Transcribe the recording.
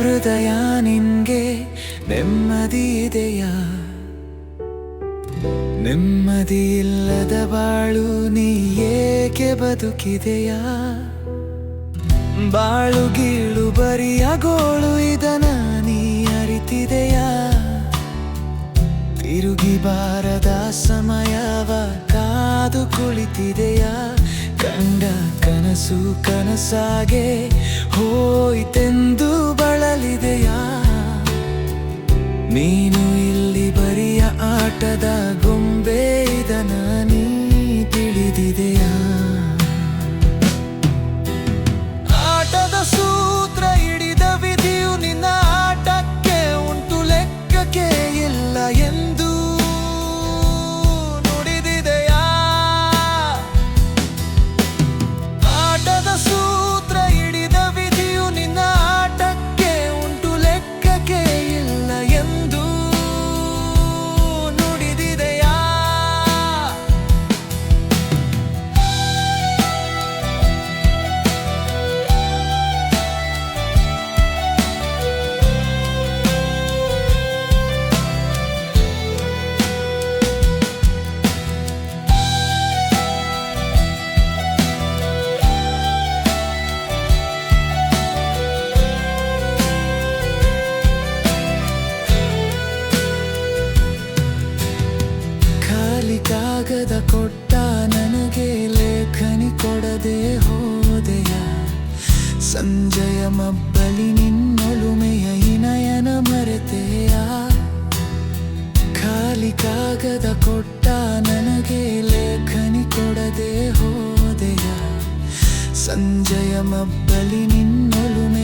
ಹೃದಯ ನಿನ್ಗೆ ನೆಮ್ಮದಿ ಇದೆಯಾ? ನೆಮ್ಮದಿ ಇಲ್ಲದ ಬಾಳು ನೀ ಏಕೆ ಬದುಕಿದೆಯಾ? ಬಾಳು ಗೀಳು ಬರಿಯ ಗೋಳು ಇದನ ನೀ ಅರಿತಿದೆಯಾ? ತಿರುಗಿ ಬಾರದ ಸಮಯವ ಕಾದು ಕುಳಿತಿದೆಯಾ? ಕಂಡ ಕನಸು ಕನಸಾಗೆ ಹೋಯಿತೆಂದು ಬಳಲಿದೆಯಾ? ನೀನು ಇಲ್ಲಿ ಬರಿಯ ಆಟದ ಗೊಂಬೆ ಇದನ ನೀ ತಿಳಿದಿದೆಯಾ? ಆಟದ ಸೂತ್ರ ಹಿಡಿದ ವಿಧಿಯು ನಿನ್ನ ಆಟಕ್ಕೆ ಉಂಟು ಲೆಕ್ಕಕ್ಕೆ ಇಲ್ಲ ಎಂದು ನುಡಿದಿದೆಯಾ? ಆಟದ ಸೂತ್ರ ಹಿಡಿದ ವಿಧಿಯು ನಿನ್ನ ಆಟಕ್ಕೆ ಉಂಟು ಲೆಕ್ಕಕ್ಕೆ ಇಲ್ಲ ಎಂದು ನುಡಿದಿದೆಯಾ? ಕಾಗದ ಕೊಟ್ಟ ನನಗೆ ಲೇಖನಿ ಕೊಡದೆ ಹೋದೆಯ? ಸಂಜೆಯ ಮಬ್ಬಲಿ ನಿನ್ನೊಲುಮೆಯ ಹಿನಯನ ಮರೆತೆಯ? ಖಾಲಿ ಕಾಗದ ಕೊಟ್ಟ ನನಗೆ ಲೇಖನಿ ಕೊಡದೆ ಹೋದೆಯ? ಸಂಜೆಯ ಮಬ್ಬಲಿ ನಿನ್ನೊಲುಮೆ